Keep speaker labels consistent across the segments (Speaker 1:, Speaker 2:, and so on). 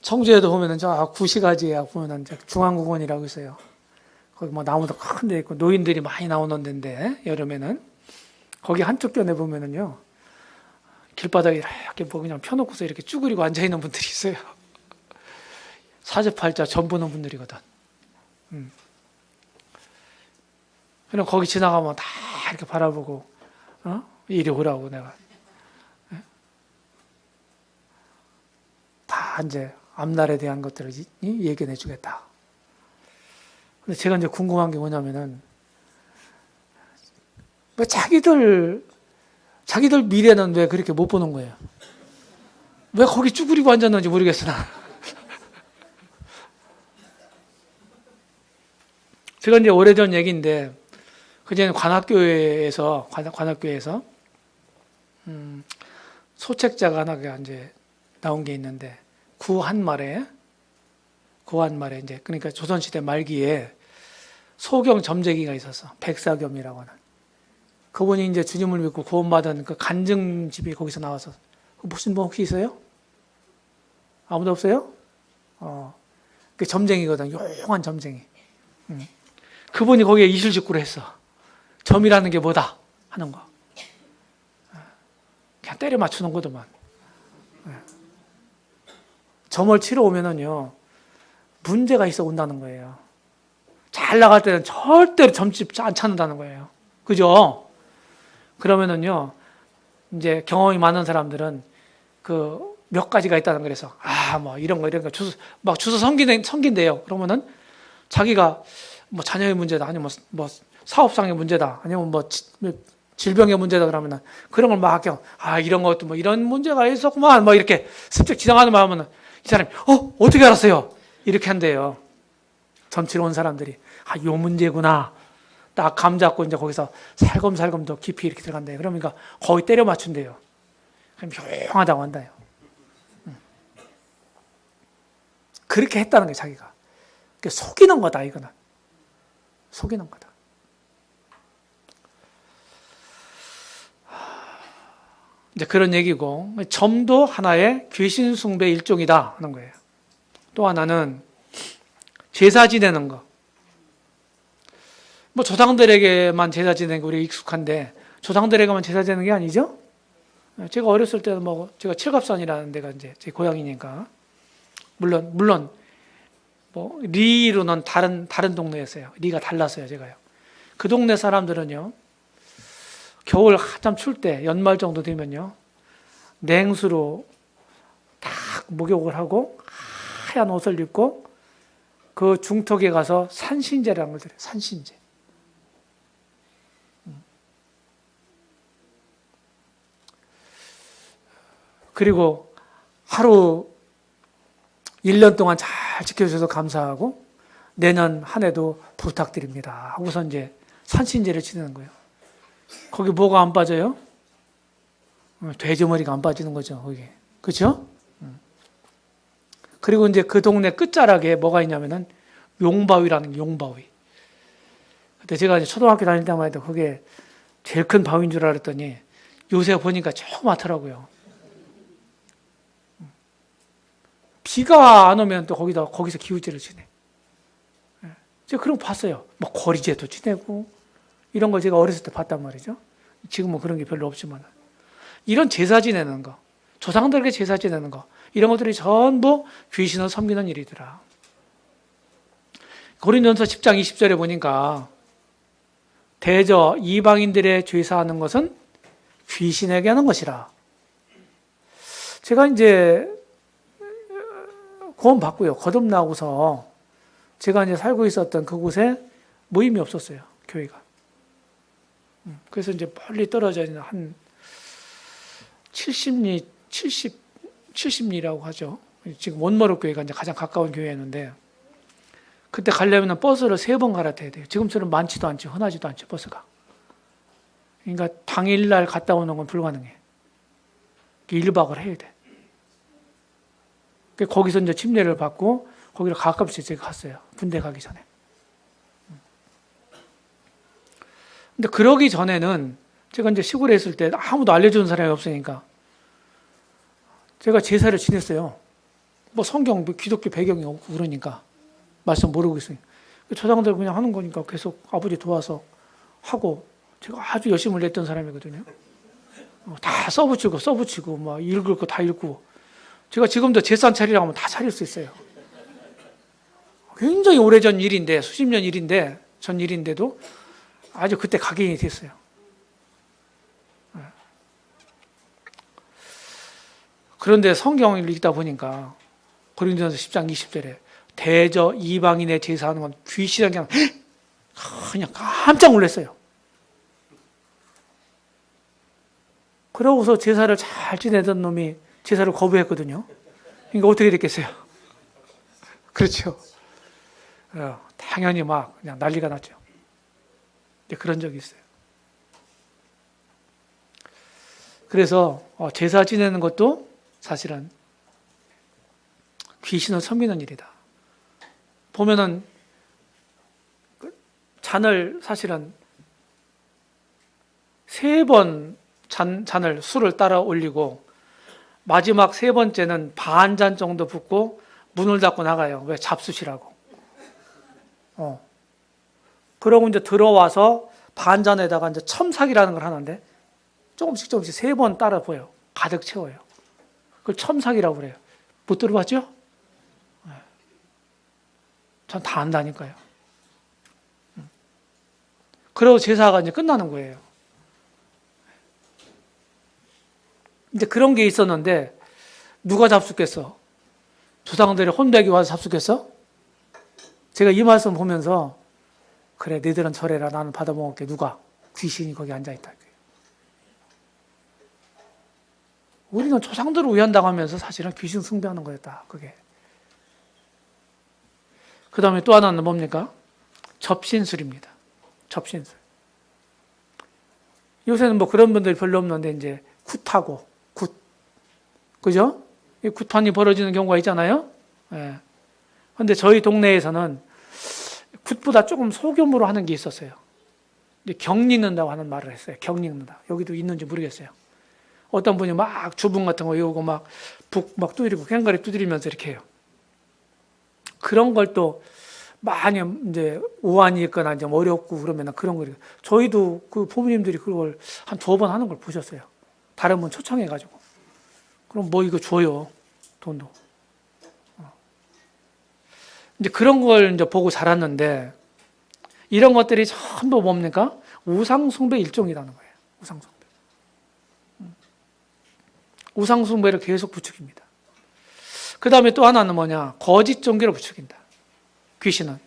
Speaker 1: 청주에도 보면은 저 구시가지에 보면은 중앙공원이라고 있어요. 거기 뭐 나무도 큰 데 있고 노인들이 많이 나오는 데인데 여름에는 거기 한쪽 견에 보면은요 길바닥에 이렇게 뭐 그냥 펴놓고서 이렇게 쭈그리고 앉아 있는 분들이 있어요. 사주팔자 전 보는 분들이거든. 그럼 거기 지나가면 다 이렇게 바라보고 이리 오라고 내가 다 이제 앞날에 대한 것들을 얘기해 주겠다. 근데 제가 이제 궁금한 게 뭐냐면은 왜 자기들 미래는 왜 그렇게 못 보는 거예요? 왜 거기 쭈그리고 앉았는지 모르겠으나 제가 이제 오래전 얘기인데 그전에 관악교회에서 소책자가 하나가 이제 나온 게 있는데 구한말에 이제 그러니까 조선시대 말기에 소경 점재기가 있었어. 백사겸이라고 하는. 그분이 이제 주님을 믿고 구원받은 그 간증집이 거기서 나와서 무슨 분 혹시 있어요? 아무도 없어요? 그 점쟁이거든. 용한 점쟁이. 그분이 거기에 이실직고를 했어. 점이라는 게 뭐다 하는 거. 그냥 때려 맞추는 거더만. 점을 치러 오면은요 문제가 있어 온다는 거예요. 잘 나갈 때는 절대로 점집 안 찾는다는 거예요. 그죠? 그러면은요 이제 경험이 많은 사람들은 그 몇 가지가 있다는 그래서 뭐 이런 거 주소 섬긴대요. 그러면은 자기가 뭐 자녀의 문제다 아니면 뭐 사업상의 문제다 아니면 뭐 질병의 문제다 그러면은 그런 걸 막 이런 것도 뭐 이런 문제가 있었구만 뭐 이렇게 슬쩍 지나가는 마음은 이 사람이 어떻게 알았어요? 이렇게 한대요. 점치러 온 사람들이 요 문제구나. 딱 감 잡고 이제 거기서 살검살검 더 깊이 이렇게 들어간대요. 그러니까 거의 때려 맞춘대요. 그럼 조용하다고 한다요. 그렇게 했다는 거예요, 자기가. 속이는 거다, 이거는. 속이는 거다. 이제 그런 얘기고, 점도 하나의 귀신 숭배 일종이다 하는 거예요. 또 하나는 제사 지내는 거. 뭐 조상들에게만 제사 지내는 게 우리가 익숙한데 조상들에게만 제사 지내는 게 아니죠? 제가 어렸을 때는 뭐 제가 칠갑산이라는 데가 이제 제 고향이니까 물론 뭐 리로는 다른 동네였어요. 리가 달랐어요, 제가요. 그 동네 사람들은요. 겨울 한참 추울 때 연말 정도 되면요. 냉수로 딱 목욕을 하고 하얀 옷을 입고 그 중턱에 가서 산신제라는 걸 드려요. 산신제. 그리고 하루 1년 동안 잘 지켜주셔서 감사하고 내년 한 해도 부탁드립니다. 하고서 이제 산신제를 지내는 거예요. 거기 뭐가 안 빠져요? 돼지머리가 안 빠지는 거죠, 거기. 그렇죠? 그리고 이제 그 동네 끝자락에 뭐가 있냐면은 용바위라는 용바위. 그때 제가 이제 초등학교 다닐 때만 해도 그게 제일 큰 바위인 줄 알았더니 요새 보니까 조그맣더라고요. 비가 안 오면 또 거기서 기우제를 지내. 제가 그런 거 봤어요. 뭐 거리제도 지내고 이런 걸 제가 어렸을 때 봤단 말이죠. 지금은 그런 게 별로 없지만 이런 제사 지내는 거, 조상들에게 제사 지내는 거 이런 것들이 전부 귀신을 섬기는 일이더라. 고린도전서 10장 20절에 보니까 대저 이방인들의 죄사하는 것은 귀신에게 하는 것이라. 제가 이제 구원 받고요. 거듭나고서 제가 이제 살고 있었던 그곳에 모임이 없었어요. 교회가. 그래서 이제 멀리 떨어져 있는 한 70리라고 하죠. 지금 원머루 교회가 이제 가장 가까운 교회였는데 그때 가려면 버스를 3번 갈아타야 돼요. 지금처럼 많지도 않죠. 흔하지도 않죠. 버스가. 그러니까 당일날 갔다 오는 건 불가능해. 1박을 해야 돼. 거기서 이제 침례를 받고 거기를 가깝게 제가 갔어요. 군대 가기 전에. 근데 그러기 전에는 제가 이제 시골에 있을 때 아무도 알려주는 사람이 없으니까 제가 제사를 지냈어요. 뭐 성경, 뭐 기독교 배경이 없고 그러니까 말씀 모르고 있으니까 조상들 그냥 하는 거니까 계속 아버지 도와서 하고 제가 아주 열심을 냈던 사람이거든요. 다 써붙이고 막 읽을 거 다 읽고 제가 지금도 제산 차리라고 하면 다 차릴 수 있어요. 굉장히 오래전 일인데 수십 년 일인데 전 일인데도 아주 그때 각인이 됐어요. 그런데 성경을 읽다 보니까 고린도전서 10장 20절에 대저 이방인의 제사하는 건 귀신이라 그냥 깜짝 놀랐어요. 그러고서 제사를 잘 지내던 놈이 제사를 거부했거든요. 그러니까 어떻게 됐겠어요? 그렇죠. 당연히 막 그냥 난리가 났죠. 그런 적이 있어요. 그래서 제사 지내는 것도 사실은 귀신을 섬기는 일이다. 보면은 잔을 사실은 3번 잔을 술을 따라 올리고 마지막 3번째는 반 잔 정도 붓고 문을 닫고 나가요. 왜? 잡수시라고. 그러고 이제 들어와서 반 잔에다가 이제 첨삭이라는 걸 하는데 조금씩 3번 따라 보여. 가득 채워요. 그걸 첨삭이라고 그래요. 못 들어봤죠? 전 다 안다니까요. 그러고 제사가 이제 끝나는 거예요. 이제 그런 게 있었는데 누가 잡수겠어? 조상들이 혼백이 와서 잡수겠어? 제가 이 말씀 보면서 그래 너희들은 저래라 나는 받아먹을게. 누가? 귀신이 거기 앉아있다. 우리는 조상들을 위한다고 하면서 사실은 귀신 숭배하는 거였다. 그게. 그 다음에 또 하나는 뭡니까? 접신술입니다. 접신술. 요새는 뭐 그런 분들이 별로 없는데 이제 굿하고 굿. 그죠? 이 굿판이 벌어지는 경우가 있잖아요. 예. 근데 저희 동네에서는 굿보다 조금 소규모로 하는 게 있었어요. 경 읽는다고 하는 말을 했어요. 경 읽는다. 여기도 있는지 모르겠어요. 어떤 분이 막 주분 같은 거 외우고 막 북 막 두드리고 꽹과리 두드리면서 이렇게 해요. 그런 걸 또 많이 이제 오한이 있거나 이제 어렵고 그러면 그런 걸 저희도 그 부모님들이 그걸 한 2번 하는 걸 보셨어요. 다른 분 초청해가지고. 그럼 뭐 이거 줘요. 돈도. 이제 그런 걸 이제 보고 자랐는데 이런 것들이 전부 뭡니까? 우상숭배 일종이라는 거예요. 우상숭배. 우상숭배를 계속 부추깁니다. 그 다음에 또 하나는 뭐냐? 거짓 종교를 부추긴다. 귀신은.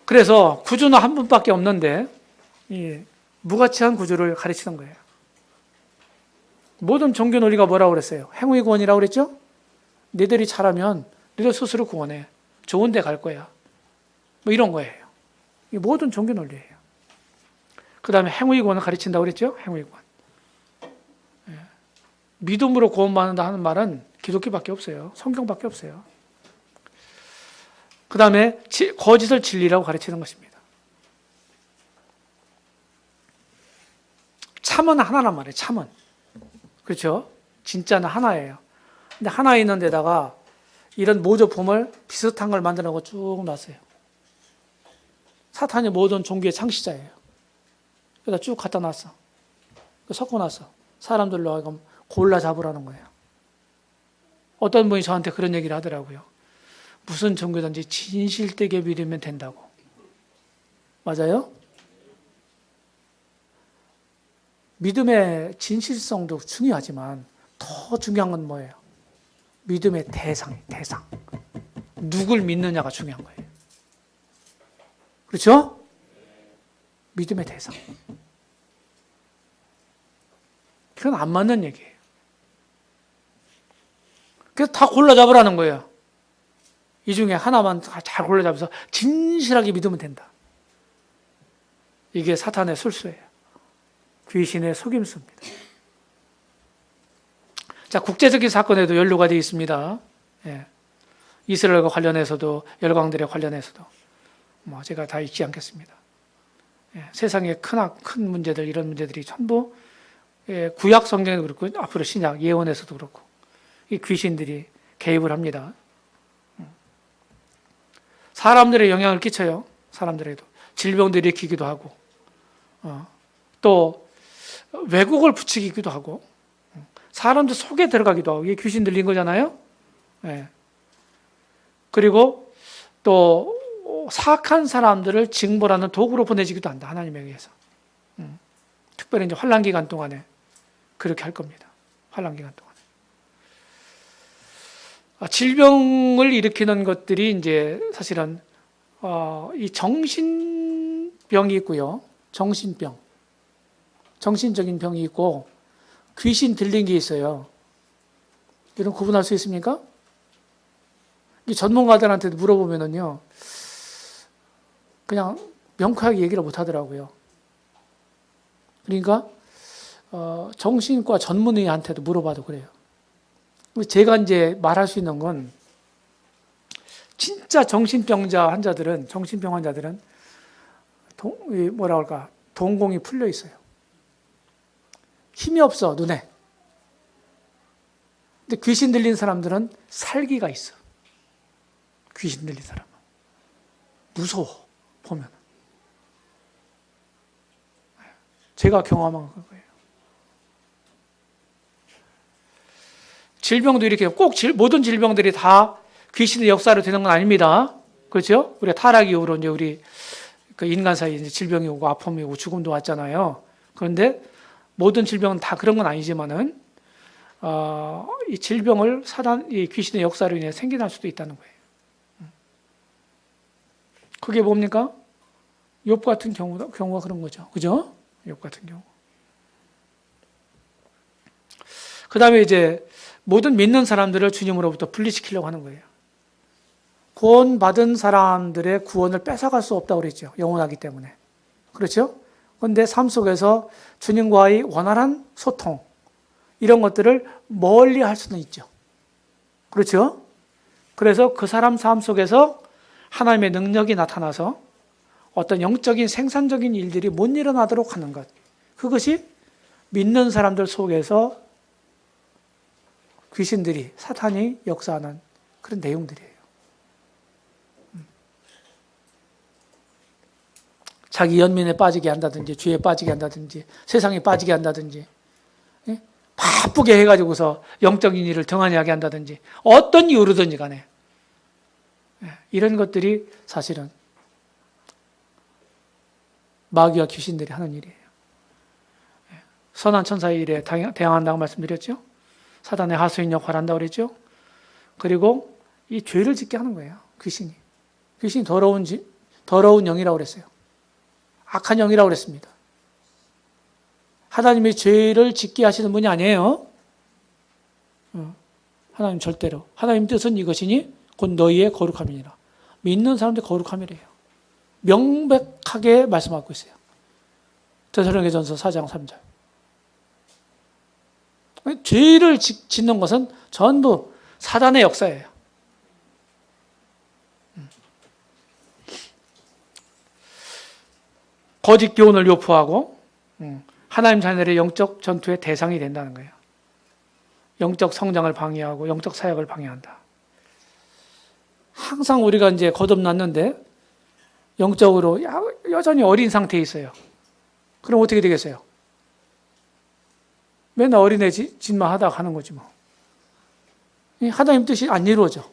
Speaker 1: 그래서 구주는 한 분밖에 없는데 이 무가치한 구주를 가르치는 거예요. 모든 종교 논리가 뭐라고 그랬어요? 행위 구원이라고 그랬죠? 너희들이 잘하면 너희들 스스로 구원해. 좋은 데 갈 거야. 뭐 이런 거예요. 이 모든 종교 논리예요. 그 다음에 행위 구원을 가르친다고 그랬죠? 행위 구원. 믿음으로 구원받는다 하는 말은 기독교밖에 없어요. 성경밖에 없어요. 그 다음에 거짓을 진리라고 가르치는 것입니다. 참은 하나란 말이에요. 참은. 그렇죠? 진짜는 하나예요. 근데 하나 있는 데다가 이런 모조품을 비슷한 걸 만들어 놓고 쭉 놨어요. 사탄이 모든 종교의 창시자예요. 그래서 쭉 갖다 놨어. 섞어놨어. 사람들로 하여금 골라 잡으라는 거예요. 어떤 분이 저한테 그런 얘기를 하더라고요. 무슨 종교든지 진실되게 믿으면 된다고. 맞아요? 믿음의 진실성도 중요하지만 더 중요한 건 뭐예요? 믿음의 대상. 누굴 믿느냐가 중요한 거예요. 그렇죠? 믿음의 대상. 그건 안 맞는 얘기예요. 그래서 다 골라 잡으라는 거예요. 이 중에 하나만 잘 골라 잡아서 진실하게 믿으면 된다. 이게 사탄의 술수예요. 귀신의 속임수입니다. 자, 국제적인 사건에도 연루가 되어 있습니다. 예. 이스라엘과 관련해서도 열강들에 관련해서도 뭐 제가 다 읽지 않겠습니다. 예. 세상의 큰 문제들 이런 문제들이 전부 구약 성경에도 그렇고 앞으로 신약 예언에서도 그렇고 이 귀신들이 개입을 합니다. 사람들의 영향을 끼쳐요. 사람들에게도. 질병들이 일으키기도 하고, 또 왜곡을 부추기기도 하고, 사람들 속에 들어가기도 하고, 이게 귀신 들린 거잖아요. 네. 그리고 또 사악한 사람들을 징벌하는 도구로 보내지기도 한다. 하나님에 의해서. 특별히 이제 환란 기간 동안에 그렇게 할 겁니다. 환란 기간 동안에. 질병을 일으키는 것들이 이제 사실은 이 정신병이 있고요. 정신병. 정신적인 병이 있고 귀신 들린 게 있어요. 이런 구분할 수 있습니까? 이 전문가들한테 물어보면은요, 그냥 명쾌하게 얘기를 못 하더라고요. 그러니까, 정신과 전문의한테도 물어봐도 그래요. 제가 이제 말할 수 있는 건, 진짜 정신병 환자들은, 동공이 풀려 있어요. 힘이 없어, 눈에. 근데 귀신 들린 사람들은 살기가 있어. 귀신 들린 사람은. 무서워, 보면. 제가 경험한 거예요. 질병도 이렇게 꼭 모든 질병들이 다 귀신의 역사로 되는 건 아닙니다. 그렇죠? 우리가 타락 이후로 이제 우리 그 인간 사이에 이제 질병이 오고 아픔이 오고 죽음도 왔잖아요. 그런데 모든 질병은 다 그런 건 아니지만은, 이 질병을 이 귀신의 역사로 인해 생겨날 수도 있다는 거예요. 그게 뭡니까? 욥 같은 경우가 그런 거죠. 그죠? 욥 같은 경우. 그 다음에 이제 모든 믿는 사람들을 주님으로부터 분리시키려고 하는 거예요. 구원받은 사람들의 구원을 뺏어갈 수 없다고 그랬죠. 영원하기 때문에. 그렇죠? 그런데 삶 속에서 주님과의 원활한 소통, 이런 것들을 멀리 할 수는 있죠. 그렇죠? 그래서 그 사람 삶 속에서 하나님의 능력이 나타나서 어떤 영적인 생산적인 일들이 못 일어나도록 하는 것. 그것이 믿는 사람들 속에서 귀신들이, 사탄이 역사하는 그런 내용들이에요. 자기 연민에 빠지게 한다든지, 죄에 빠지게 한다든지, 세상에 빠지게 한다든지, 바쁘게 해가지고서 영적인 일을 등한히 하게 한다든지, 어떤 이유로든지 간에, 이런 것들이 사실은 마귀와 귀신들이 하는 일이에요. 선한 천사의 일에 대항한다고 말씀드렸죠. 사단의 하수인 역할을 한다고 그랬죠. 그리고 이 죄를 짓게 하는 거예요. 귀신이 더러운 영이라고 그랬어요. 악한 영이라고 그랬습니다. 하나님이 죄를 짓게 하시는 분이 아니에요. 하나님 절대로. 하나님 뜻은 이것이니 곧 너희의 거룩함이니라. 믿는 사람들 거룩함이래요. 명백하게 말씀하고 있어요. 데살로니가전서 4장 3절. 죄를 짓는 것은 전부 사단의 역사예요. 거짓 교훈을 요포하고 하나님 자녀들의 영적 전투의 대상이 된다는 거예요. 영적 성장을 방해하고 영적 사역을 방해한다. 항상 우리가 이제 거듭났는데 영적으로 여전히 어린 상태에 있어요. 그럼 어떻게 되겠어요? 맨날 어린애 짓만 하다가 하는 거지 뭐. 하나님 뜻이 안 이루어져.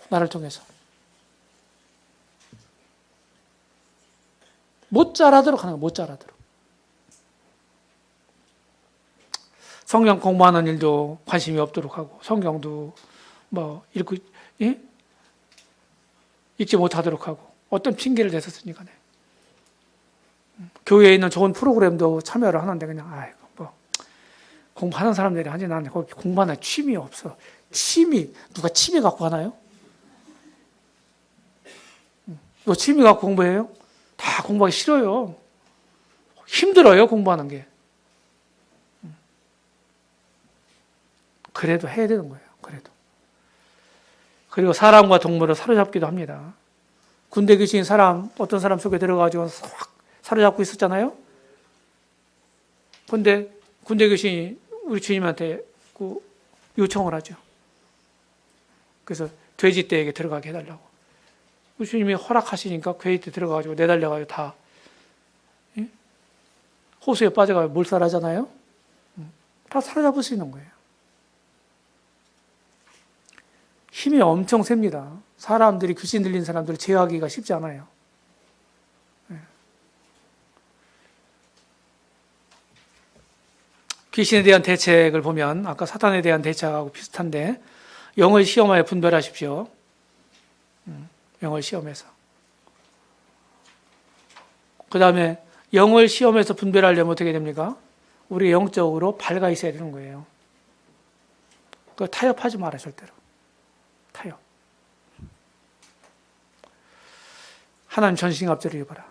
Speaker 1: 나를 통해서. 못 자라도록 하는 거야. 못 자라도록. 성경 공부하는 일도 관심이 없도록 하고, 성경도 읽지 못하도록 하고, 어떤 핑계를 대서 네. 교회에 있는 좋은 프로그램도 참여를 하는데 그냥 공부하는 사람들이 하지, 나는 거기 공부하는 취미 없어. 누가 취미 갖고 하나요? 너 취미 갖고 공부해요? 다 공부하기 싫어요. 힘들어요, 공부하는 게. 그래도 해야 되는 거예요, 그래도. 그리고 사람과 동물을 사로잡기도 합니다. 군대 귀신이 어떤 사람 속에 들어가가지고 확 사로잡고 있었잖아요? 근데 군대 귀신이 우리 주님한테 요청을 하죠. 그래서 돼지떼에게 들어가게 해달라고. 주님이 허락하시니까 돼지떼 들어가가지고 내달려가지고 다 호수에 빠져가지고 몰살하잖아요. 다 사로잡을 수 있는 거예요. 힘이 엄청 셉니다. 사람들이 귀신 들린 사람들을 제어하기가 쉽지 않아요. 귀신에 대한 대책을 보면 아까 사탄에 대한 대책하고 비슷한데 영을 시험하여 분별하십시오. 영을 시험해서. 그 다음에 영을 시험해서 분별하려면 어떻게 됩니까? 우리 영적으로 밝아 있어야 되는 거예요. 그 타협하지 마라 절대로. 타협. 하나님 전신갑주를 입어라.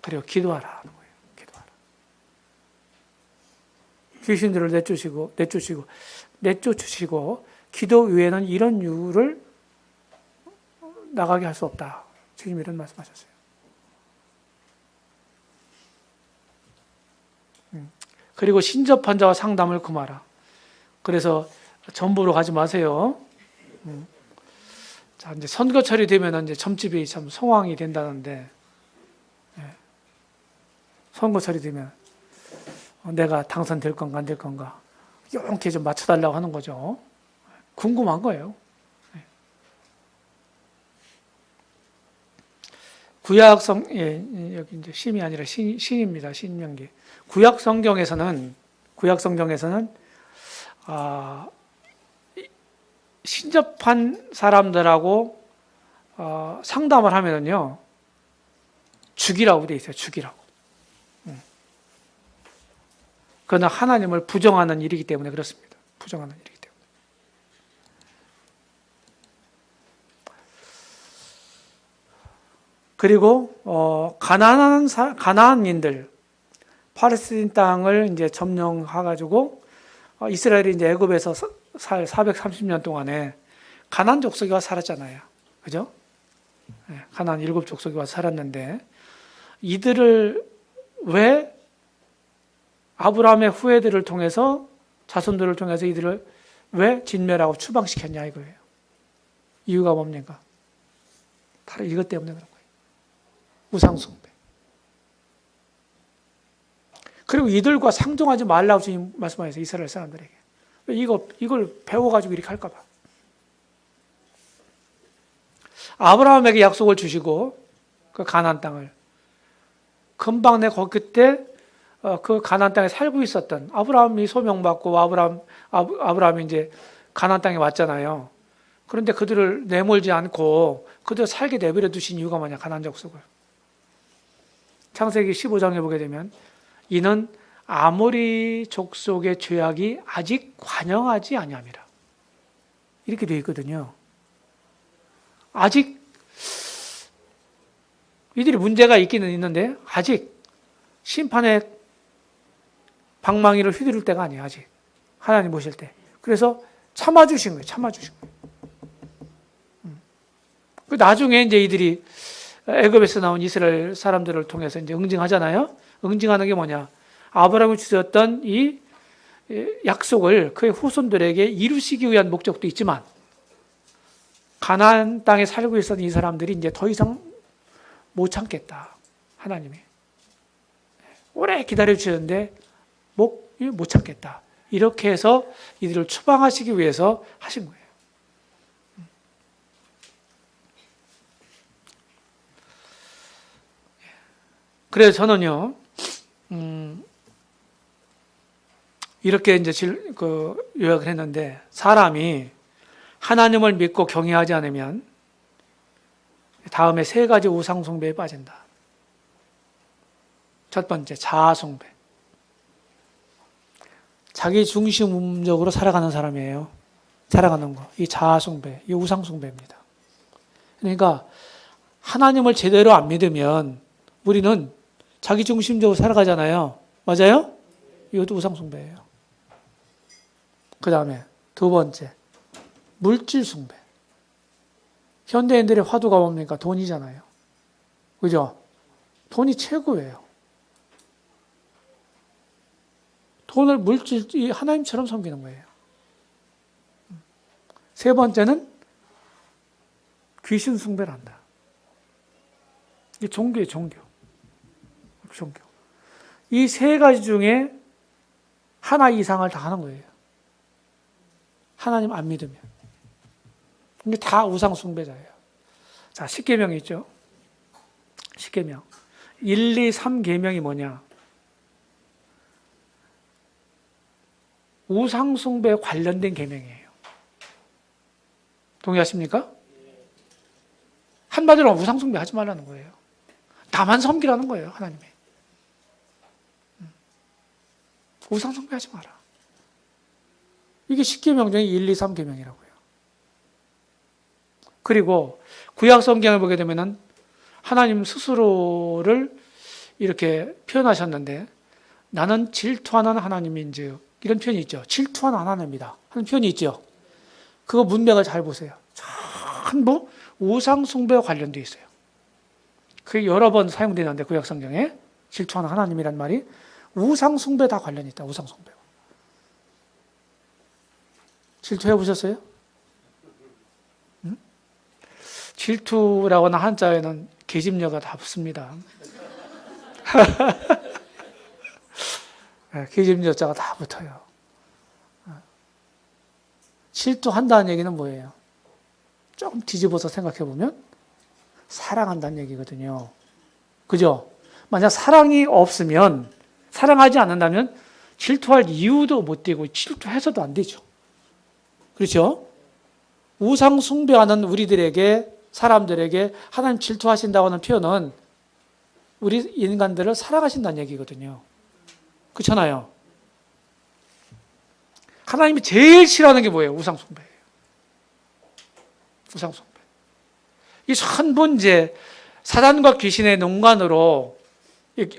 Speaker 1: 그리고 기도하라 하는 거예요. 기도하라. 귀신들을 내쫓으시고 기도 외에는 이런 이유를 나가게 할 수 없다. 주님 이런 말씀하셨어요. 그리고 신접한 자와 상담을 금하라. 그래서 전부로 가지 마세요. 자, 이제 선거철이 되면 이제 점집이 참 성황이 된다는데, 선거철이 되면 내가 당선될 건가 안 될 건가 이렇게 좀 맞춰달라고 하는 거죠. 궁금한 거예요. 여기 이제 심이 아니라 신입니다. 신명기. 구약 성경에서는 신접한 사람들하고 상담을 하면은요 죽이라고 돼 있어요. 죽이라고. 그러나 하나님을 부정하는 일이기 때문에 그렇습니다. 부정하는 일이기 때문에. 그리고 가나안인들 팔레스틴 땅을 이제 점령해가지고 이스라엘이 이제 애굽에서 살 430년 동안에 가나안 족속이 와서 살았잖아요. 그죠? 가나안 7족속이 와서 살았는데 이들을 왜 아브라함의 후예들을 통해서 자손들을 통해서 이들을 왜 진멸하고 추방시켰냐 이거예요. 이유가 뭡니까? 바로 이것 때문에 그런 거예요. 우상숭배. 그리고 이들과 상종하지 말라고 주님 말씀하셨어요. 이스라엘 사람들에게. 이걸 배워가지고 이렇게 할까 봐. 아브라함에게 약속을 주시고 그 가나안 땅을 금방 그때 그 가나안 땅에 살고 있었던 아브라함이 소명받고 아브라함이 이제 가나안 땅에 왔잖아요. 그런데 그들을 내몰지 않고 그들 살게 내버려 두신 이유가 뭐냐? 가나안 족속을. 창세기 15장에 보게 되면 이는 아모리 족속의 죄악이 아직 관영하지 아니함이라. 이렇게 되어 있거든요. 아직 이들이 문제가 있기는 있는데 아직 심판의 방망이를 휘두를 때가 아니에요. 아직 하나님 보실 때. 그래서 참아주신 거예요. 참아주신 거예요. 그 나중에 이제 이들이 애굽에서 나온 이스라엘 사람들을 통해서 이제 응징하잖아요. 응징하는 게 뭐냐? 아브라함이 주셨던 이 약속을 그의 후손들에게 이루시기 위한 목적도 있지만 가나안 땅에 살고 있었던 이 사람들이 이제 더 이상 못 참겠다. 하나님이 오래 기다려 주셨는데 못 참겠다. 이렇게 해서 이들을 추방하시기 위해서 하신 거예요. 그래서 저는요, 이렇게 이제 요약을 했는데, 사람이 하나님을 믿고 경외하지 않으면 다음에 3가지 우상숭배에 빠진다. 첫 번째, 자아숭배. 자기 중심적으로 살아가는 사람이에요. 살아가는 거. 이 자아숭배, 이 우상숭배입니다. 그러니까 하나님을 제대로 안 믿으면 우리는 자기 중심적으로 살아가잖아요. 맞아요? 이것도 우상숭배예요. 그 다음에 2번째, 물질숭배. 현대인들의 화두가 뭡니까? 돈이잖아요. 그죠? 돈이 최고예요. 돈을 물질, 이 하나님처럼 섬기는 거예요. 세 번째는 귀신 숭배를 한다. 이게 종교예요, 종교. 종교. 이 세 가지 중에 하나 이상을 다 하는 거예요. 하나님 안 믿으면. 이게 다 우상 숭배자예요. 자, 10계명이 있죠. 10계명. 1, 2, 3계명이 뭐냐? 우상 숭배에 관련된 계명이에요. 동의하십니까? 한마디로 우상 숭배 하지 말라는 거예요. 나만 섬기라는 거예요, 하나님이. 우상 숭배 하지 마라. 이게 10계명 중에 1, 2, 3계명이라고요. 그리고 구약 성경을 보게 되면은 하나님 스스로를 이렇게 표현하셨는데 나는 질투하는 하나님인즉 이런 표현이 있죠. 질투하는 하나님이다 하는 표현이 있죠. 그거 문맥을 잘 보세요. 전부 우상 숭배와 관련되어 있어요. 그게 여러 번 사용되는데 구약 성경에 질투하는 하나님이란 말이 우상 숭배 다 관련이 있다. 우상 숭배와. 질투해 보셨어요? 응? 질투라고 하는 한자에는 계집녀가 다 붙습니다. 계집녀자가 다 붙어요. 질투한다는 얘기는 뭐예요? 조금 뒤집어서 생각해 보면 사랑한다는 얘기거든요. 그죠? 만약 사랑이 없으면, 사랑하지 않는다면 질투할 이유도 못 되고 질투해서도 안 되죠. 그렇죠? 우상 숭배하는 우리들에게, 사람들에게 하나님 질투하신다고 하는 표현은 우리 인간들을 사랑하신다는 얘기거든요. 그렇잖아요. 하나님이 제일 싫어하는 게 뭐예요? 우상 숭배예요. 우상 숭배. 이 전부 이제 사단과 귀신의 농간으로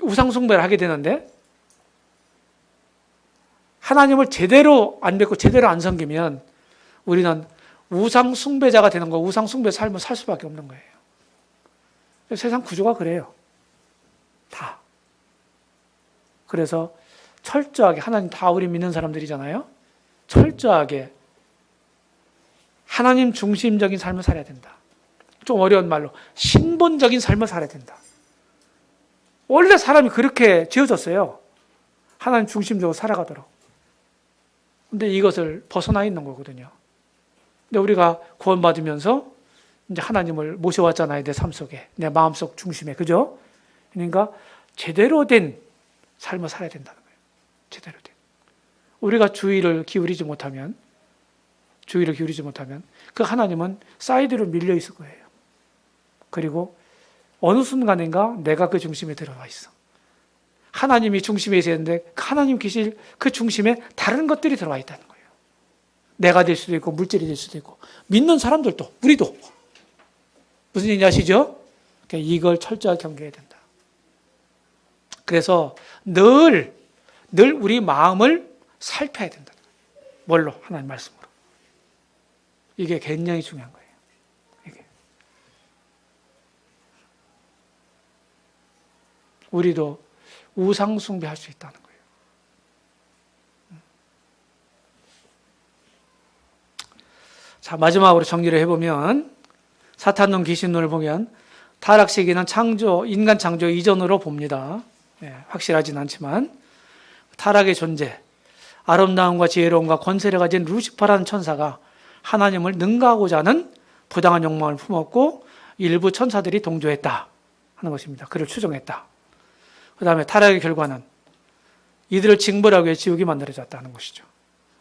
Speaker 1: 우상 숭배를 하게 되는데 하나님을 제대로 안 뵙고 제대로 안 섬기면 우리는 우상 숭배자가 되는 거, 우상 숭배 삶을 살 수밖에 없는 거예요. 세상 구조가 그래요. 다. 그래서 철저하게, 하나님 다 우리 믿는 사람들이잖아요. 철저하게 하나님 중심적인 삶을 살아야 된다. 좀 어려운 말로 신본적인 삶을 살아야 된다. 원래 사람이 그렇게 지어졌어요. 하나님 중심적으로 살아가도록. 근데 이것을 벗어나 있는 거거든요. 근데 우리가 구원받으면서 이제 하나님을 모셔왔잖아요. 내 삶 속에, 내 마음속 중심에. 그죠? 그러니까 제대로 된 삶을 살아야 된다는 거예요. 제대로 된. 우리가 주의를 기울이지 못하면 그 하나님은 사이드로 밀려 있을 거예요. 그리고 어느 순간인가 내가 그 중심에 들어가 있어. 하나님이 중심에 있어야 되는데 하나님 계실 그 중심에 다른 것들이 들어와 있다는 거예요. 내가 될 수도 있고 물질이 될 수도 있고 믿는 사람들도, 우리도. 무슨 얘기인지 아시죠? 그러니까 이걸 철저하게 경계해야 된다. 그래서 늘 우리 마음을 살펴야 된다. 뭘로? 하나님 말씀으로. 이게 굉장히 중요한 거예요. 이게. 우리도 우상 숭배할 수 있다는 거예요. 자, 마지막으로 정리를 해보면 사탄론 귀신론을 보면 타락 시기는 인간 창조 이전으로 봅니다. 확실하진 않지만 타락의 존재, 아름다움과 지혜로움과 권세를 가진 루시퍼라는 천사가 하나님을 능가하고자 하는 부당한 욕망을 품었고 일부 천사들이 동조했다 하는 것입니다. 그를 추종했다. 그 다음에 타락의 결과는 이들을 징벌하기 위해 지옥이 만들어졌다는 것이죠.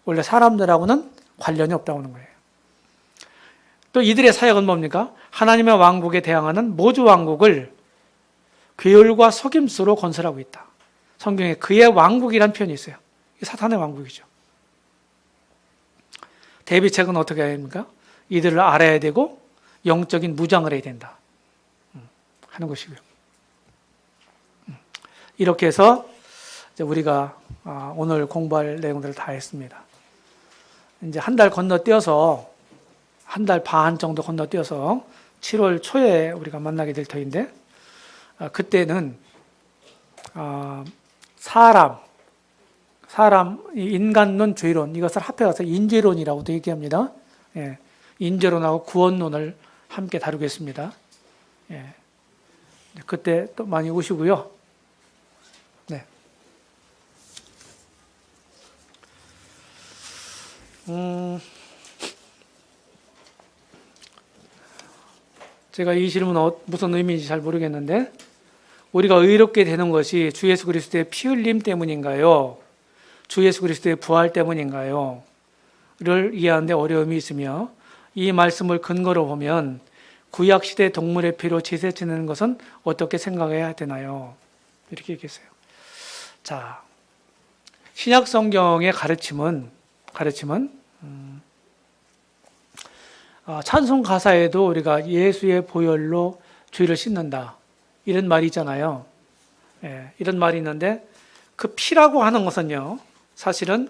Speaker 1: 원래 사람들하고는 관련이 없다고 하는 거예요. 또 이들의 사역은 뭡니까? 하나님의 왕국에 대항하는 모주 왕국을 괴율과 속임수로 건설하고 있다. 성경에 그의 왕국이라는 표현이 있어요. 이게 사탄의 왕국이죠. 대비책은 어떻게 해야 됩니까? 이들을 알아야 되고 영적인 무장을 해야 된다 하는 것이고요. 이렇게 해서 이제 우리가 오늘 공부할 내용들을 다 했습니다. 이제 한 달 건너뛰어서 한 달 반 정도 건너뛰어서 7월 초에 우리가 만나게 될 터인데 그때는 사람, 인간론, 죄론, 이것을 합해서 인죄론이라고도 얘기합니다. 예, 인죄론하고 구원론을 함께 다루겠습니다. 예, 그때 또 많이 오시고요. 네. 제가 이 질문 무슨 의미인지 잘 모르겠는데, 우리가 의롭게 되는 것이 주 예수 그리스도의 피 흘림 때문인가요? 주 예수 그리스도의 부활 때문인가요? 를 이해하는데 어려움이 있으며, 이 말씀을 근거로 보면 구약시대 동물의 피로 제사 지내는 것은 어떻게 생각해야 되나요? 이렇게 얘기했어요. 자, 신약 성경의 가르침은 찬송 가사에도 우리가 예수의 보혈로 죄를 씻는다, 이런 말이 있잖아요. 예, 이런 말이 있는데, 그 피라고 하는 것은요, 사실은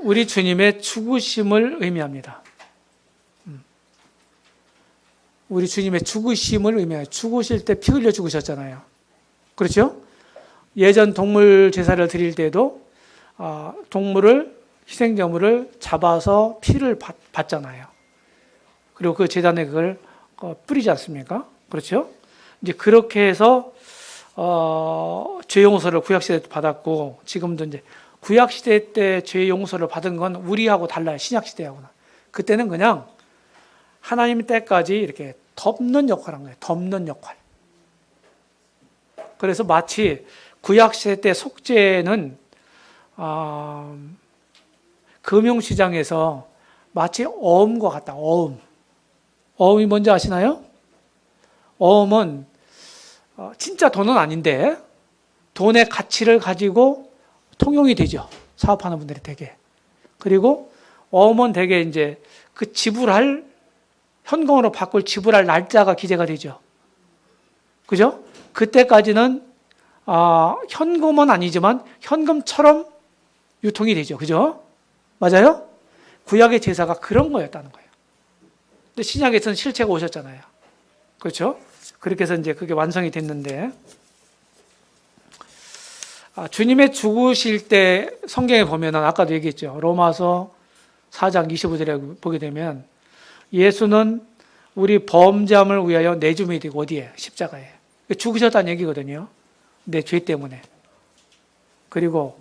Speaker 1: 우리 주님의 죽으심을 의미합니다. 우리 주님의 죽으심을 의미해요. 죽으실 때 피 흘려 죽으셨잖아요. 그렇죠? 예전 동물 제사를 드릴 때도 동물을, 희생제물을 잡아서 피를 받잖아요. 그리고 그 제단에 그걸 뿌리지 않습니까? 그렇죠? 이제 그렇게 해서 죄 용서를 구약 시대 때 받았고, 지금도 이제 구약 시대 때 죄 용서를 받은 건 우리하고 달라요. 신약 시대하고는. 그때는 그냥 하나님 때까지 이렇게 덮는 역할을 한 거예요. 덮는 역할. 그래서 마치 구약 시대 때 속죄는 금융시장에서 마치 어음과 같다. 어음. 어음이 뭔지 아시나요? 어음은 진짜 돈은 아닌데 돈의 가치를 가지고 통용이 되죠. 사업하는 분들이 되게. 그리고 어음은 되게 이제 그 지불할, 현금으로 바꿀 지불할 날짜가 기재가 되죠. 그죠? 그때까지는 현금은 아니지만 현금처럼 유통이 되죠. 그죠? 맞아요? 구약의 제사가 그런 거였다는 거예요. 근데 신약에서는 실체가 오셨잖아요. 그렇죠? 그렇게 해서 이제 그게 완성이 됐는데, 주님의 죽으실 때 성경에 보면은 아까도 얘기했죠. 로마서 4장 25절에 보게 되면 예수는 우리 범죄함을 위하여 내줌이 되고, 어디에? 십자가에. 죽으셨다는 얘기거든요. 내 죄 때문에. 그리고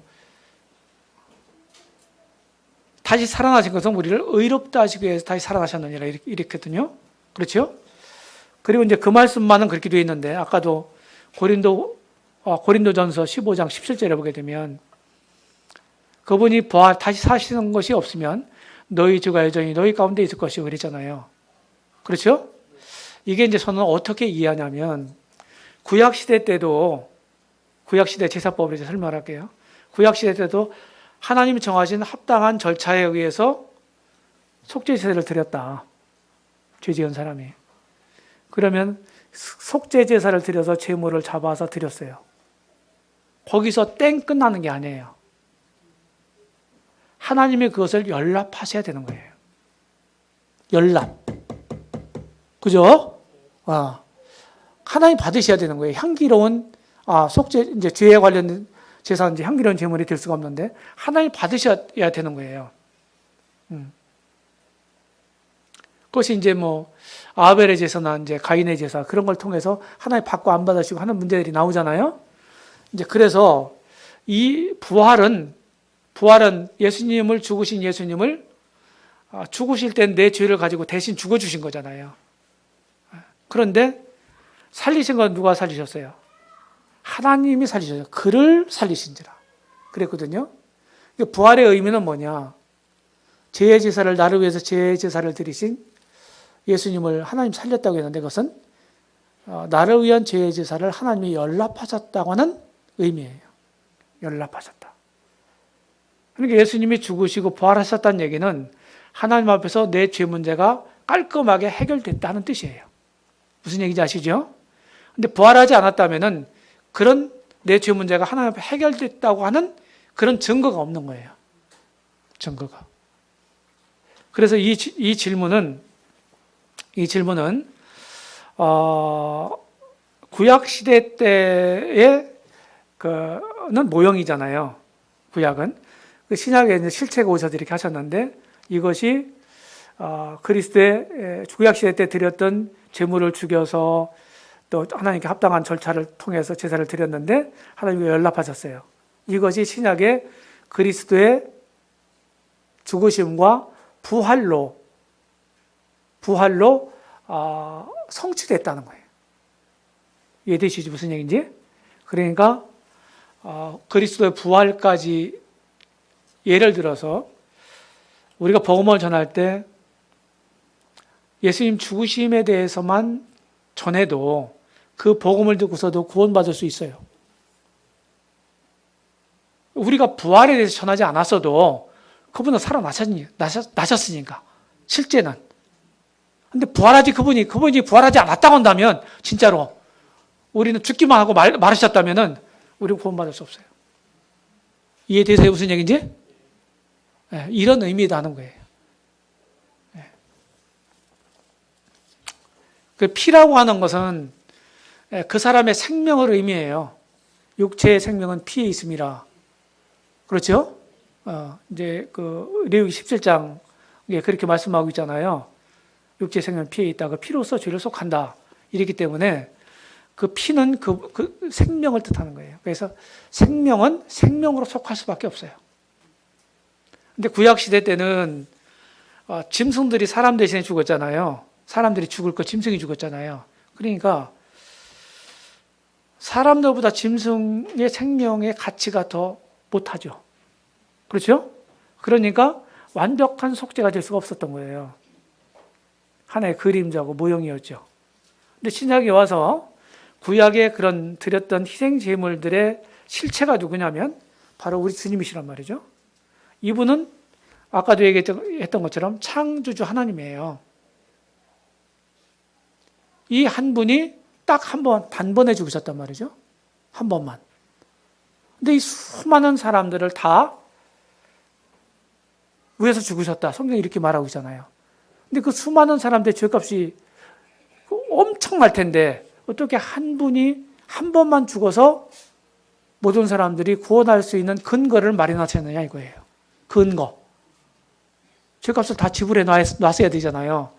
Speaker 1: 다시 살아나신 것은 우리를 의롭다 하시기 위해서 다시 살아나셨느니라, 이렇거든요. 그렇죠? 그리고 이제 그 말씀만은 그렇게 되어 있는데, 아까도 고린도전서 15장 17절에 보게 되면, 그분이 다시 사시는 것이 없으면 너희 주가 여전히 너희 가운데 있을 것이고 그랬잖아요. 그렇죠? 이게 이제 저는 어떻게 이해하냐면, 구약시대 때도, 구약시대 제사법을 이제 설명할게요. 구약시대 때도 하나님이 정하신 합당한 절차에 의해서 속죄제사를 드렸다. 죄 지은 사람이. 그러면 속죄제사를 드려서 제물을 잡아서 드렸어요. 거기서 땡 끝나는 게 아니에요. 하나님이 그것을 연락하셔야 되는 거예요. 연락. 그죠? 하나님 받으셔야 되는 거예요. 향기로운, 속죄, 이제 죄에 관련된 제사는 이제 향기로운 제물이 될 수가 없는데, 하나님 받으셔야 되는 거예요. 그것이 이제 아벨의 제사나 이제 가인의 제사, 그런 걸 통해서 하나님 받고 안 받으시고 하는 문제들이 나오잖아요. 이제 그래서 이 부활은 예수님을, 죽으신 예수님을, 죽으실 땐 내 죄를 가지고 대신 죽어주신 거잖아요. 그런데 살리신 건 누가 살리셨어요? 하나님이 살리셨어요. 그를 살리신지라. 그랬거든요. 부활의 의미는 뭐냐? 죄의 제사를, 나를 위해서 죄의 제사를 드리신 예수님을 하나님 살렸다고 했는데, 그것은 나를 위한 죄의 제사를 하나님이 연락하셨다고 하는 의미예요. 연락하셨다. 그러니까 예수님이 죽으시고 부활하셨다는 얘기는 하나님 앞에서 내 죄 문제가 깔끔하게 해결됐다는 뜻이에요. 무슨 얘기인지 아시죠? 근데 부활하지 않았다면은 그런 내 죄 문제가 하나님 앞에 해결됐다고 하는 그런 증거가 없는 거예요. 증거가. 그래서 이 질문은 구약 시대 때의 그는 모형이잖아요. 구약은 그 신약에 이제 실체가 오셔서 이렇게 하셨는데 이것이 그리스도의 구약 시대 때 드렸던 제물을 죽여서 또 하나님께 합당한 절차를 통해서 제사를 드렸는데 하나님과 연락하셨어요. 이것이 신약의 그리스도의 죽으심과 부활로 성취됐다는 거예요. 이해되시죠? 무슨 얘기인지? 그러니까 그리스도의 부활까지 예를 들어서 우리가 복음을 전할 때 예수님 죽으심에 대해서만 전해도 그 복음을 듣고서도 구원받을 수 있어요. 우리가 부활에 대해서 전하지 않았어도 그분은 살아나셨으니까 실제는. 근데 그분이 부활하지 않았다고 한다면 진짜로 우리는 죽기만 하고 마르셨다면은 우리는 구원받을 수 없어요. 이해되세요? 무슨 얘기인지? 네, 이런 의미도 하는 거예요. 네. 그 피라고 하는 것은 그 사람의 생명을 의미해요. 육체의 생명은 피에 있음이라. 그렇죠? 이제 그 레위기 17장에 그렇게 말씀하고 있잖아요. 육체의 생명은 피에 있다. 그 피로써 죄를 속한다. 이렇기 때문에 그 피는 그 생명을 뜻하는 거예요. 그래서 생명은 생명으로 속할 수밖에 없어요. 근데 구약 시대 때는 짐승들이 사람 대신에 죽었잖아요. 사람들이 죽을 거 짐승이 죽었잖아요. 그러니까 사람들보다 짐승의 생명의 가치가 더 못하죠. 그렇죠? 그러니까 완벽한 속죄가 될 수가 없었던 거예요. 하나의 그림자고 모형이었죠. 근데 신약에 와서 구약에 그런 드렸던 희생 제물들의 실체가 누구냐면 바로 우리 주님이시란 말이죠. 이분은 아까도 얘기했던 것처럼 창조주 하나님이에요. 이 한 분이 딱 한 번, 단번에 죽으셨단 말이죠. 한 번만. 근데 이 수많은 사람들을 다 위해서 죽으셨다. 성경이 이렇게 말하고 있잖아요. 근데 그 수많은 사람들의 죄값이 엄청날 텐데 어떻게 한 분이 한 번만 죽어서 모든 사람들이 구원할 수 있는 근거를 마련하셨느냐 이거예요. 근거. 죄값을 다 지불해 놨어야 되잖아요.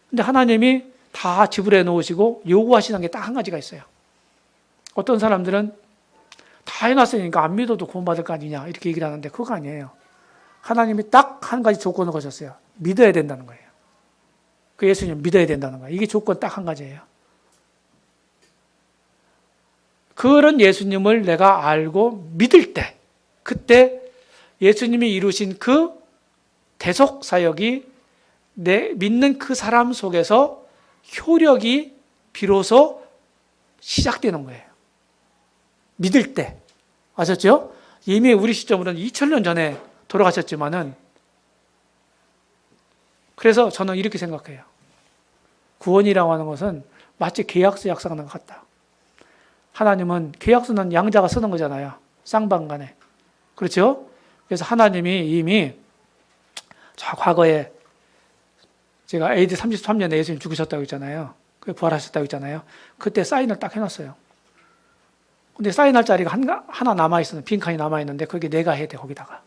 Speaker 1: 근데 하나님이 다 지불해 놓으시고 요구하시는 게 딱 한 가지가 있어요. 어떤 사람들은 다 해놨으니까 안 믿어도 구원받을 거 아니냐 이렇게 얘기를 하는데 그거 아니에요. 하나님이 딱 한 가지 조건을 거셨어요. 믿어야 된다는 거예요. 그 예수님 믿어야 된다는 거예요. 이게 조건 딱 한 가지예요. 그런 예수님을 내가 알고 믿을 때 그때 예수님이 이루신 그 대속 사역이 내 믿는 그 사람 속에서 효력이 비로소 시작되는 거예요. 믿을 때. 아셨죠? 이미 우리 시점으로는 2000년 전에 돌아가셨지만은 그래서 저는 이렇게 생각해요. 구원이라고 하는 것은 마치 계약서 약속하는 것 같다. 하나님은 계약서는 양자가 쓰는 거잖아요. 쌍방간에. 그렇죠? 그래서 하나님이 이미 저 과거에 제가 AD 33년에 예수님 죽으셨다고 했잖아요. 부활하셨다고 했잖아요. 그때 사인을 딱 해놨어요. 근데 사인할 자리가 하나 남아있었는데, 빈칸이 남아있는데, 그게 내가 해야 돼, 거기다가.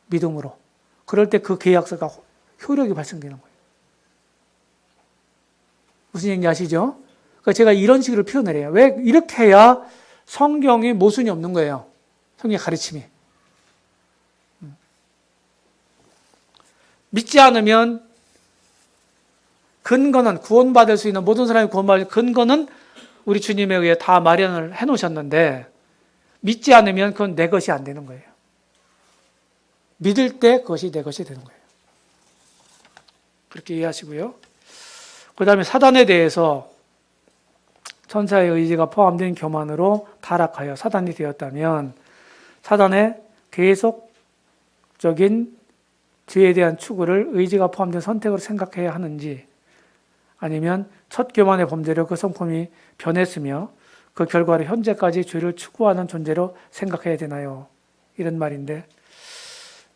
Speaker 1: 믿음으로. 그럴 때 그 계약서가 효력이 발생되는 거예요. 무슨 얘기인지 아시죠? 그러니까 제가 이런 식으로 표현을 해요. 왜 이렇게 해야 성경이 모순이 없는 거예요. 성경의 가르침이. 믿지 않으면 근거는 구원받을 수 있는 모든 사람이 구원받을 근거는 우리 주님에 의해 다 마련을 해놓으셨는데 믿지 않으면 그건 내 것이 안 되는 거예요. 믿을 때 그것이 내 것이 되는 거예요. 그렇게 이해하시고요. 그 다음에 사단에 대해서 천사의 의지가 포함된 교만으로 타락하여 사단이 되었다면 사단의 계속적인 죄에 대한 추구를 의지가 포함된 선택으로 생각해야 하는지 아니면 첫 교만의 범죄로 그 성품이 변했으며 그 결과로 현재까지 죄를 추구하는 존재로 생각해야 되나요? 이런 말인데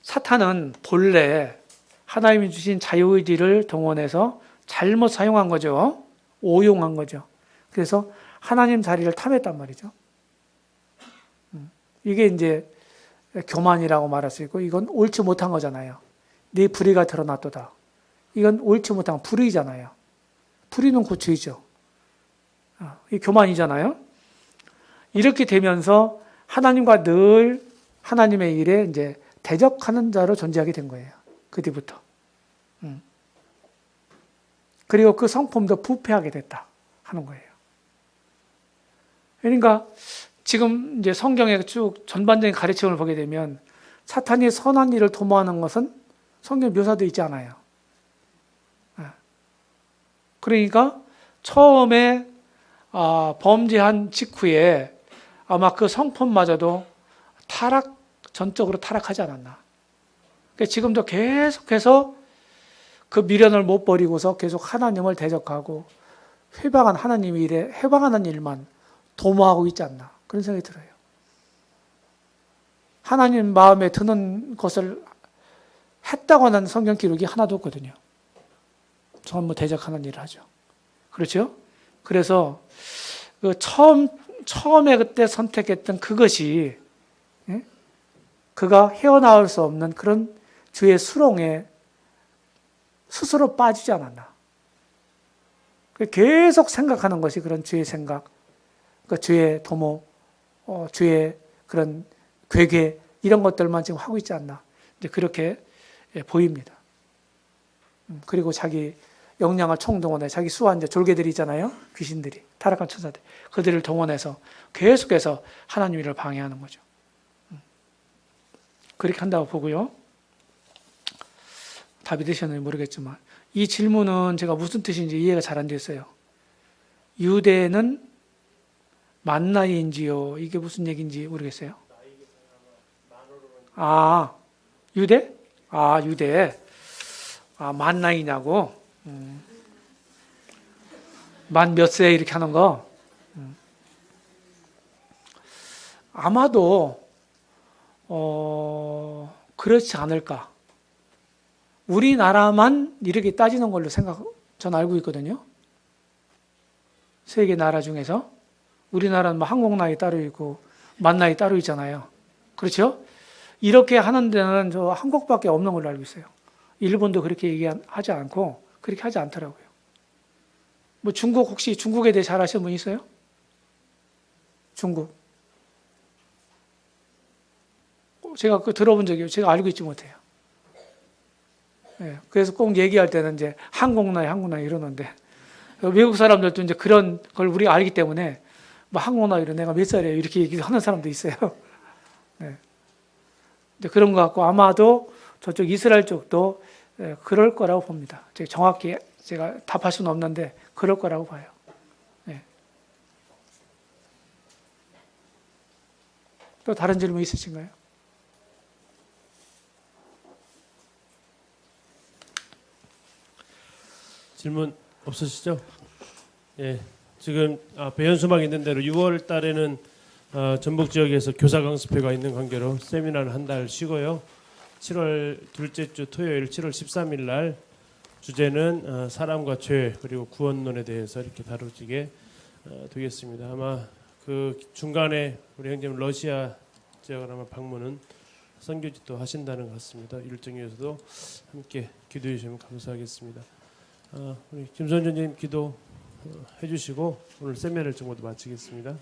Speaker 1: 사탄은 본래 하나님이 주신 자유의지를 동원해서 잘못 사용한 거죠. 오용한 거죠. 그래서 하나님 자리를 탐했단 말이죠. 이게 이제 교만이라고 말할 수 있고, 이건 옳지 못한 거잖아요. 네 불의가 드러났도다. 이건 옳지 못한 불의잖아요. 불의는 고추이죠. 이 교만이잖아요. 이렇게 되면서 하나님과 늘 하나님의 일에 이제 대적하는 자로 존재하게 된 거예요. 그 뒤부터. 그리고 그 성품도 부패하게 됐다 하는 거예요. 그러니까 지금 이제 성경의 쭉 전반적인 가르침을 보게 되면 사탄이 선한 일을 도모하는 것은 성경 묘사되어 있지 않아요. 그러니까 처음에 범죄한 직후에 아마 그 성품마저도 전적으로 타락하지 않았나. 그러니까 지금도 계속해서 그 미련을 못 버리고서 계속 하나님을 대적하고 회방한 하나님 일에 회방하는 일만 도모하고 있지 않나. 그런 생각이 들어요. 하나님 마음에 드는 것을 했다고 하는 성경 기록이 하나도 없거든요. 전부 대적하는 일을 하죠. 그렇죠? 그래서 그 처음에 그때 선택했던 그것이 그가 헤어나올 수 없는 그런 주의 수렁에 스스로 빠지지 않았나. 계속 생각하는 것이 그런 주의 생각, 그 주의 도모, 주의 그런 괴계 이런 것들만 지금 하고 있지 않나. 이제 그렇게 보입니다. 그리고 자기 역량을 총동원해 자기 수한 이제 졸개들이 있잖아요. 귀신들이, 타락한 천사들. 그들을 동원해서 계속해서 하나님 일을 방해하는 거죠. 그렇게 한다고 보고요. 답이 되셨는지 모르겠지만 이 질문은 제가 무슨 뜻인지 이해가 잘 안 됐어요. 유대는 만나이인지요? 이게 무슨 얘기인지 모르겠어요. 유대? 유대. 만나이냐고? 만 몇 세 이렇게 하는 거? 아마도 그렇지 않을까. 우리나라만 이렇게 따지는 걸로 전 알고 있거든요. 세계 나라 중에서. 우리나라는 뭐 한국 나이 따로 있고 만 나이 따로 있잖아요. 그렇죠? 이렇게 하는 데는 저 한국밖에 없는 걸로 알고 있어요. 일본도 그렇게 얘기하지 않고 그렇게 하지 않더라고요. 뭐 중국 혹시 중국에 대해 잘 아시는 분 있어요? 중국. 제가 그 들어본 적이 제가 알고 있지 못해요. 네, 그래서 꼭 얘기할 때는 이제 한국 나이 이러는데 외국 사람들도 이제 그런 걸 우리가 알기 때문에 뭐 한국 나이로 내가 몇 살이에요 이렇게 얘기하는 사람도 있어요. 네. 이제 그런 것 같고 아마도 저쪽 이스라엘 쪽도 그럴 거라고 봅니다. 정확히 제가 답할 수는 없는데 그럴 거라고 봐요. 네. 또 다른 질문 있으신가요?
Speaker 2: 질문 없으시죠? 예. 지금 배현수막 있는 대로 6월 달에는 전북 지역에서 교사 강습회가 있는 관계로 세미나를 한 달 쉬고요. 7월 둘째 주 토요일 7월 13일 날 주제는 사람과 죄 그리고 구원론에 대해서 이렇게 다루게 되겠습니다. 아마 그 중간에 우리 형제님 러시아 지역을 아마 방문은 선교지도 하신다는 것 같습니다. 일정에서도 함께 기도해 주시면 감사하겠습니다. 우리 김선전님 기도해 주시고 오늘 세미나를 정모도 마치겠습니다.